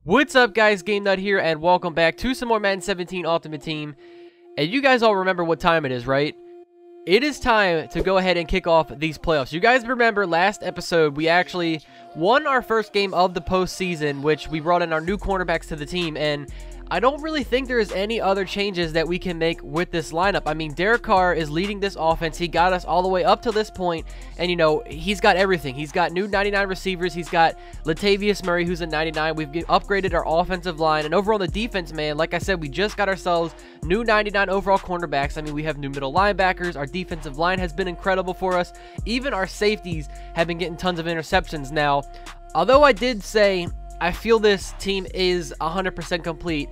What's up, guys? Game Nut here, and welcome back to some more Madden 17 Ultimate Team. And you guys all remember what time it is, right? It is time to go ahead and kick off these playoffs. You guys remember last episode, we actually won our first game of the postseason, which we brought in our new cornerbacks to the team, and I don't really think there's any other changes that we can make with this lineup. I mean, Derek Carr is leading this offense. He got us all the way up to this point, and, you know, he's got everything. He's got new 99 receivers. He's got Latavius Murray, who's a 99. We've upgraded our offensive line, and over on the defense, man, like I said, we just got ourselves new 99 overall cornerbacks. I mean, we have new middle linebackers. Our defensive line has been incredible for us. Even our safeties have been getting tons of interceptions. Now, although I did say I feel this team is 100% complete,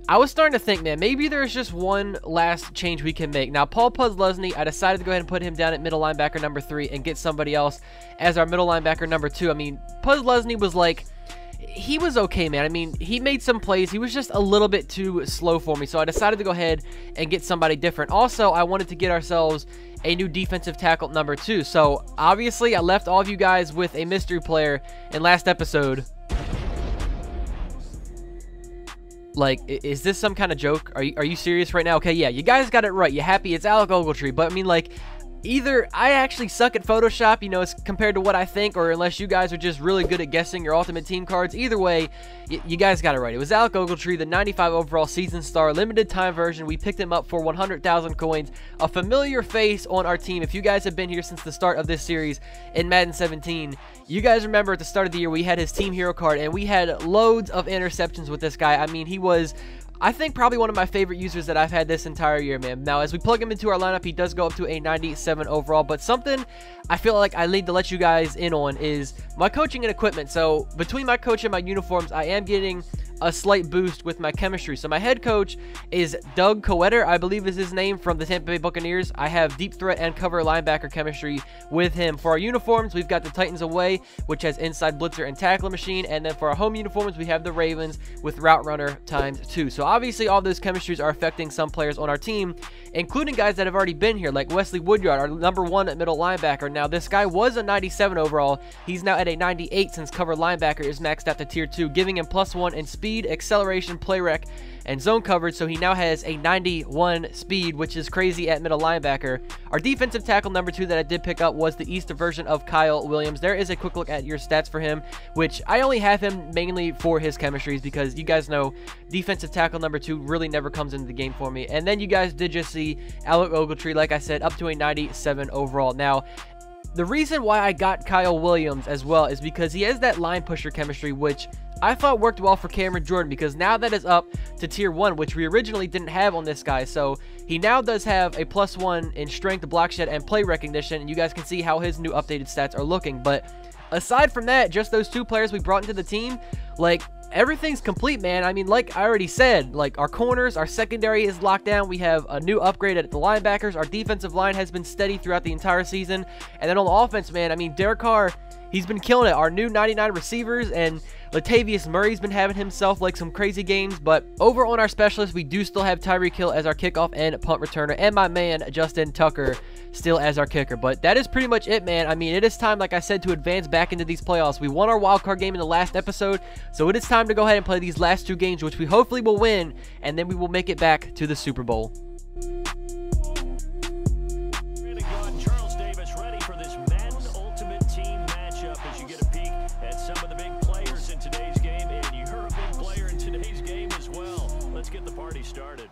I was starting to think, man, maybe there's just one last change we can make. Now, Paul Posluszny, I decided to go ahead and put him down at middle linebacker number 3 and get somebody else as our middle linebacker number 2. I mean, Posluszny was like, he was okay, man. I mean, he made some plays. He was just a little bit too slow for me, so I decided to go ahead and get somebody different. Also, I wanted to get ourselves a new defensive tackle number 2. So, obviously, I left all of you guys with a mystery player in last episode. Like, is this some kind of joke? Are you serious right now? Okay, yeah, you guys got it right. You happy? It's Alec Ogletree. But, I mean, like, either I actually suck at Photoshop, you know, as compared to what I think, or unless you guys are just really good at guessing your Ultimate Team cards. Either way, you guys got it right. It was Alec Ogletree, the 95 overall season star, limited time version. We picked him up for 100,000 coins. A familiar face on our team. If you guys have been here since the start of this series in Madden 17, you guys remember at the start of the year we had his team hero card, and we had loads of interceptions with this guy. I mean, he was, I think, probably one of my favorite users that I've had this entire year, man. Now, as we plug him into our lineup, he does go up to a 97 overall, but something I feel like I need to let you guys in on is my coaching and equipment. So, between my coach and my uniforms, I am getting a slight boost with my chemistry. So my head coach is Doug Coetter, I believe is his name, from the Tampa Bay Buccaneers. I have deep threat and cover linebacker chemistry with him. For our uniforms, we've got the Titans away, which has inside blitzer and tackle machine, and then for our home uniforms, we have the Ravens with route runner ×2. So obviously all those chemistries are affecting some players on our team, including guys that have already been here, like Wesley Woodyard, our number 1 at middle linebacker. Now, this guy was a 97 overall. He's now at a 98 since cover linebacker is maxed out to tier 2, giving him +1 in speed, acceleration, play rec, and zone coverage. So he now has a 91 speed, which is crazy at middle linebacker. Our defensive tackle number 2 that I did pick up was the Easter version of Kyle Williams. There is a quick look at your stats for him, which I only have him mainly for his chemistries, because you guys know defensive tackle number 2 really never comes into the game for me. And then you guys did just see Alec Ogletree, like I said, up to a 97 overall. Now, the reason why I got Kyle Williams as well is because he has that line pusher chemistry, which I thought worked well for Cameron Jordan, because now that is up to tier 1, which we originally didn't have on this guy. So he now does have a +1 in strength, block shed, and play recognition, and you guys can see how his new updated stats are looking. But aside from that, just those 2 players we brought into the team, like, everything's complete, man. I mean, like I already said, like, our corners, our secondary is locked down. We have a new upgrade at the linebackers. Our defensive line has been steady throughout the entire season. And then on the offense, man, I mean, Derek Carr, he's been killing it. Our new 99 receivers, and Latavius Murray's been having himself like some crazy games. But over on our specialists, we do still have Tyreek Hill as our kickoff and punt returner, and my man Justin Tucker still as our kicker. But that is pretty much it, man. I mean, it is time, like I said, to advance back into these playoffs. We won our wildcard game in the last episode, so it is time to go ahead and play these last 2 games, which we hopefully will win, and then we will make it back to the Super Bowl.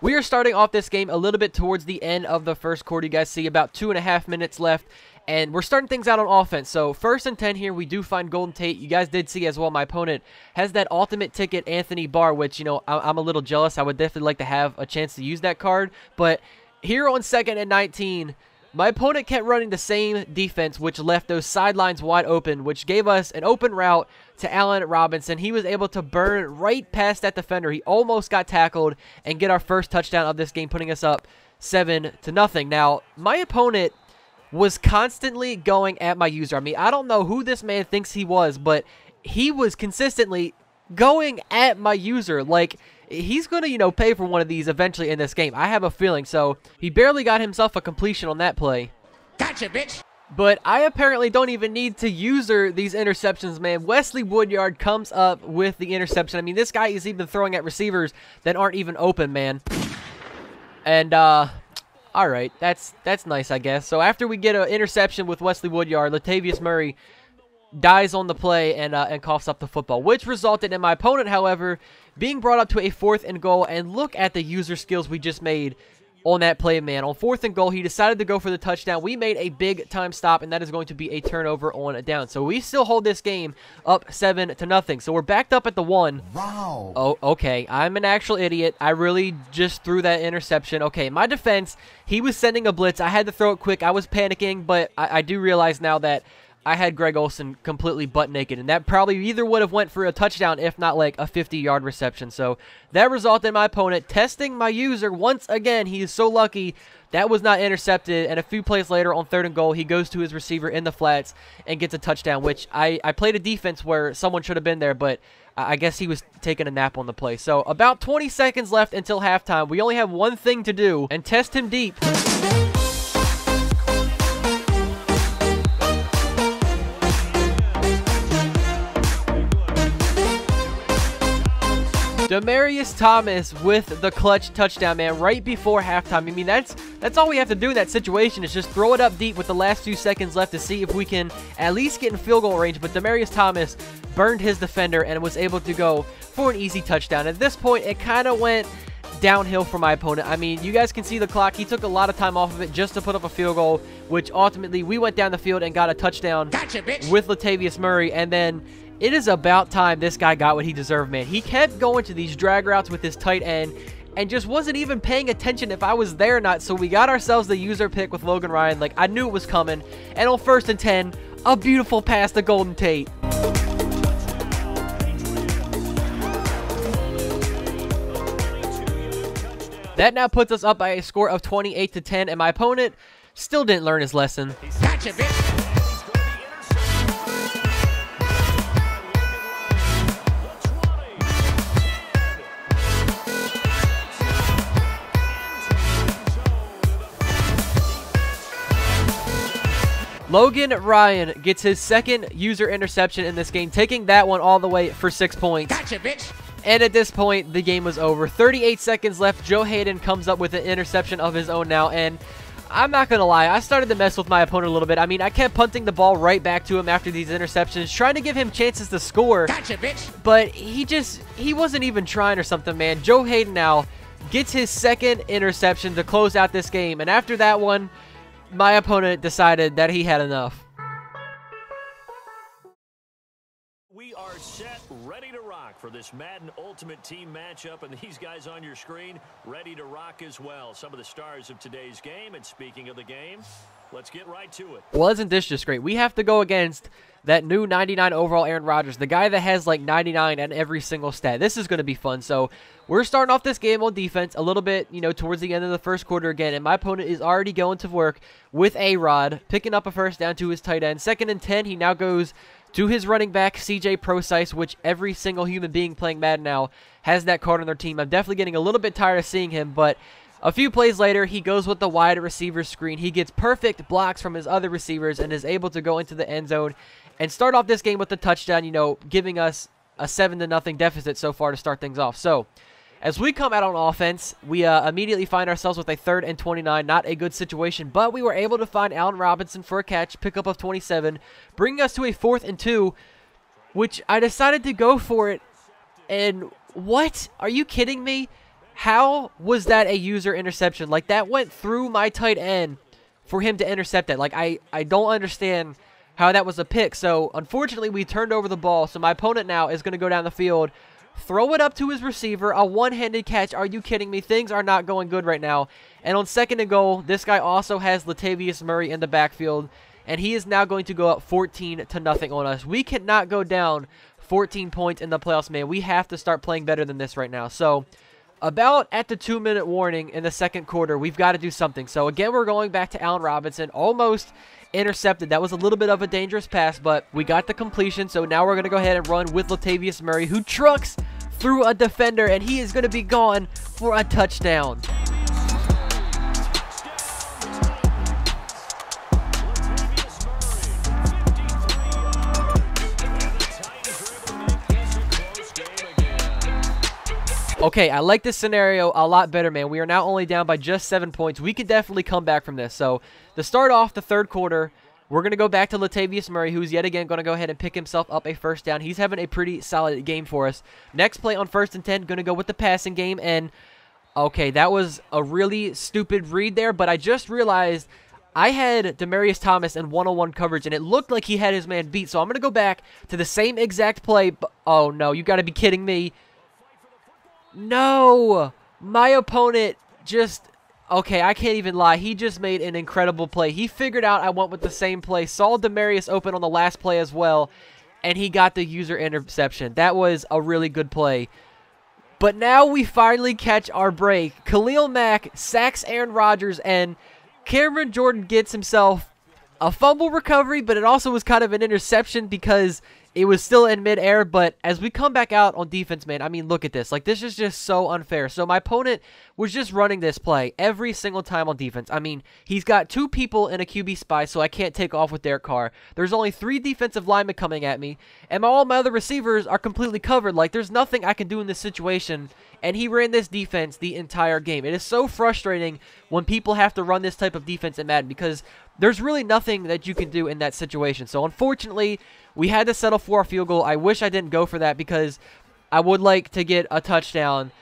We are starting off this game a little bit towards the end of the first quarter. You guys see about 2.5 minutes left, and we're starting things out on offense. So 1st and 10 here, we do find Golden Tate. You guys did see as well, my opponent has that ultimate ticket Anthony Barr, which, you know, I'm a little jealous. I would definitely like to have a chance to use that card. But here on 2nd and 19, my opponent kept running the same defense, which left those sidelines wide open, which gave us an open route to Allen Robinson. He was able to burn right past that defender. He almost got tackled and get our first touchdown of this game, putting us up 7-0. Now, my opponent was constantly going at my user. I mean, I don't know who this man thinks he was, but he was consistently going at my user. Like, he's going to, you know, pay for one of these eventually in this game. I have a feeling. So he barely got himself a completion on that play. Gotcha, bitch. But I apparently don't even need to user these interceptions, man. Wesley Woodyard comes up with the interception. I mean, this guy is even throwing at receivers that aren't even open, man. And, all right, that's nice, I guess. So after we get an interception with Wesley Woodyard, Latavius Murray dies on the play and coughs up the football, which resulted in my opponent, however, being brought up to a 4th and goal. And look at the user skills we just made on that play, man. On 4th and goal, he decided to go for the touchdown. We made a big time stop, and that is going to be a turnover on a down. So we still hold this game up 7-0. So we're backed up at the 1. Wow. Oh, okay. I'm an actual idiot. I really just threw that interception. Okay, my defense, he was sending a blitz. I had to throw it quick. I was panicking, but I do realize now that I had Greg Olsen completely butt naked, and that probably either would have went for a touchdown, if not like a 50-yard reception. So that resulted in my opponent testing my user once again. He is so lucky that was not intercepted, and a few plays later on 3rd and goal, he goes to his receiver in the flats and gets a touchdown, which I played a defense where someone should have been there, but I guess he was taking a nap on the play. So about 20 seconds left until halftime. We only have one thing to do, and test him deep. Demaryius Thomas with the clutch touchdown, man, right before halftime. I mean, that's all we have to do in that situation is just throw it up deep with the last few seconds left to see if we can at least get in field goal range. But Demaryius Thomas burned his defender and was able to go for an easy touchdown. At this point, it kind of went downhill for my opponent. I mean, you guys can see the clock. He took a lot of time off of it just to put up a field goal, which ultimately we went down the field and got a touchdown with Latavius Murray. And then it is about time this guy got what he deserved, man. He kept going to these drag routes with his tight end and just wasn't even paying attention if I was there or not. So we got ourselves the user pick with Logan Ryan. Like, I knew it was coming. And on 1st and 10, a beautiful pass to Golden Tate. That now puts us up by a score of 28-10, and my opponent still didn't learn his lesson. Gotcha, bitch. Logan Ryan gets his 2nd user interception in this game, taking that one all the way for 6 points. Gotcha, bitch. And at this point, the game was over. 38 seconds left. Joe Hayden comes up with an interception of his own now, and I'm not going to lie, I started to mess with my opponent a little bit. I mean, I kept punting the ball right back to him after these interceptions, trying to give him chances to score. Gotcha, bitch. But he wasn't even trying or something, man. Joe Hayden now gets his 2nd interception to close out this game, and after that one, my opponent decided that he had enough. We are set, ready to rock for this Madden Ultimate Team matchup, and these guys on your screen ready to rock as well. Some of the stars of today's game, and speaking of the game, let's get right to it. Well, isn't this just great? We have to go against that new 99 overall Aaron Rodgers, the guy that has like 99 at every single stat. This is going to be fun. So we're starting off this game on defense a little bit, you know, towards the end of the first quarter again, and my opponent is already going to work with A-Rod, picking up a first down to his tight end. 2nd and 10, he now goes to his running back, CJ Prosise, which every single human being playing Madden now has that card on their team. I'm definitely getting a little bit tired of seeing him, but a few plays later, he goes with the wide receiver screen. He gets perfect blocks from his other receivers and is able to go into the end zone and start off this game with the touchdown, you know, giving us a 7-0 deficit so far to start things off. So as we come out on offense, we immediately find ourselves with a 3rd and 29. Not a good situation, but we were able to find Allen Robinson for a catch, pickup of 27, bringing us to a 4th and 2, which I decided to go for it. And what? Are you kidding me? How was that a user interception? Like, that went through my tight end for him to intercept it. Like, I don't understand how that was a pick. So, unfortunately, we turned over the ball. So, my opponent now is going to go down the field, throw it up to his receiver, a one-handed catch. Are you kidding me? Things are not going good right now. And on 2nd and goal, this guy also has Latavius Murray in the backfield, and he is now going to go up 14-0 on us. We cannot go down 14 points in the playoffs, man. We have to start playing better than this right now. So, about at the 2-minute warning in the 2nd quarter, we've got to do something. So, again, we're going back to Allen Robinson, almost intercepted. That was a little bit of a dangerous pass, but we got the completion. So now we're going to go ahead and run with Latavius Murray, who trucks through a defender, and he is going to be gone for a touchdown. Okay, I like this scenario a lot better, man. We are now only down by just 7 points. We could definitely come back from this. So, to start off the third quarter, we're going to go back to Latavius Murray, who's yet again going to go ahead and pick himself up a first down. He's having a pretty solid game for us. Next play on 1st and 10, going to go with the passing game. And, okay, that was a really stupid read there, but I just realized I had Demaryius Thomas in one-on-one coverage, and it looked like he had his man beat. So I'm going to go back to the same exact play. Oh, no, you got to be kidding me. No, my opponent just, okay, I can't even lie. He just made an incredible play. He figured out I went with the same play, saw Demaryius open on the last play as well, and he got the user interception. That was a really good play. But now we finally catch our break. Khalil Mack sacks Aaron Rodgers, and Cameron Jordan gets himself a fumble recovery, but it also was kind of an interception because it was still in midair. But as we come back out on defense, man, I mean, look at this. Like, this is just so unfair. So my opponent was just running this play every single time on defense. I mean, he's got 2 people in a QB spy, so I can't take off with Derek Carr. There's only 3 defensive linemen coming at me, and all my other receivers are completely covered. Like, there's nothing I can do in this situation, and he ran this defense the entire game. It is so frustrating when people have to run this type of defense in Madden because there's really nothing that you can do in that situation. So, unfortunately, we had to settle for a field goal. I wish I didn't go for that because I would like to get a touchdown.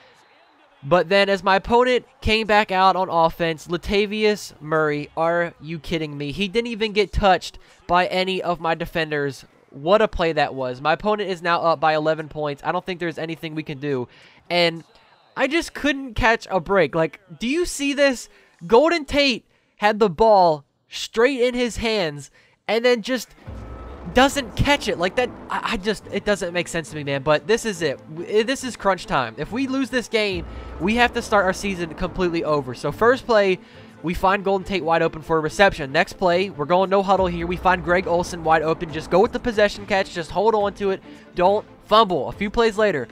But then as my opponent came back out on offense, Latavius Murray, are you kidding me? He didn't even get touched by any of my defenders. What a play that was. My opponent is now up by 11 points. I don't think there's anything we can do. And I just couldn't catch a break. Like, do you see this? Golden Tate had the ball straight in his hands and then just doesn't catch it like that. It doesn't make sense to me, man. But this is it. This is crunch time. If we lose this game, we have to start our season completely over. So first play, we find Golden Tate wide open for a reception. Next play, we're going no huddle here. We find Greg Olsen wide open. Just go with the possession catch. Just hold on to it. Don't fumble. A few plays later,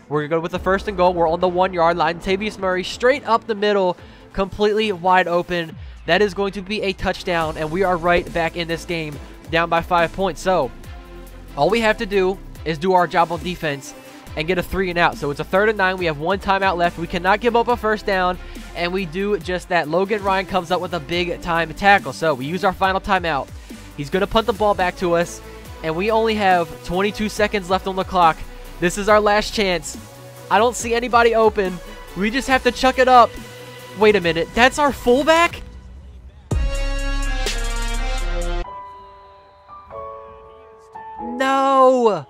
we're going to go with the 1st and goal. We're on the 1-yard line. Latavius Murray straight up the middle, completely wide open. That is going to be a touchdown, and we are right back in this game, down by 5 points. So all we have to do is do our job on defense and get a 3 and out. So it's a 3rd and 9. We have 1 timeout left. We cannot give up a first down, and we do just that. Logan Ryan comes up with a big time tackle. So we use our final timeout. He's going to punt the ball back to us, and we only have 22 seconds left on the clock. This is our last chance. I don't see anybody open. We just have to chuck it up. Wait a minute. That's our fullback? No!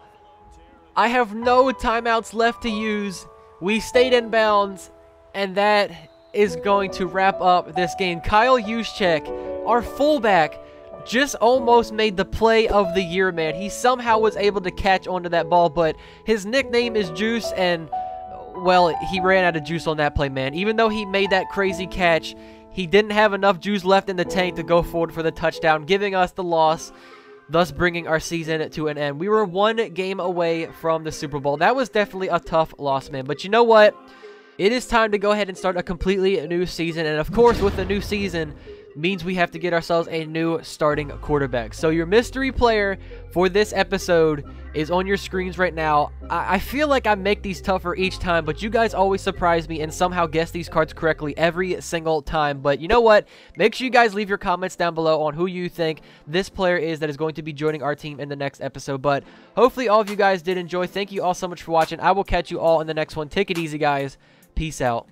I have no timeouts left to use. We stayed in bounds, and that is going to wrap up this game. Kyle Juszczyk, our fullback, just almost made the play of the year, man. He somehow was able to catch onto that ball, but his nickname is Juice, and, well, he ran out of juice on that play, man. Even though he made that crazy catch, he didn't have enough juice left in the tank to go forward for the touchdown, giving us the loss, thus bringing our season to an end. We were 1 game away from the Super Bowl. That was definitely a tough loss, man. But you know what? It is time to go ahead and start a completely new season. And, of course, with the new season means we have to get ourselves a new starting quarterback. So your mystery player for this episode is on your screens right now. I feel like I make these tougher each time, but you guys always surprise me and somehow guess these cards correctly every single time. But you know what? Make sure you guys leave your comments down below on who you think this player is that is going to be joining our team in the next episode. But hopefully all of you guys did enjoy. Thank you all so much for watching. I will catch you all in the next one. Take it easy, guys. Peace out.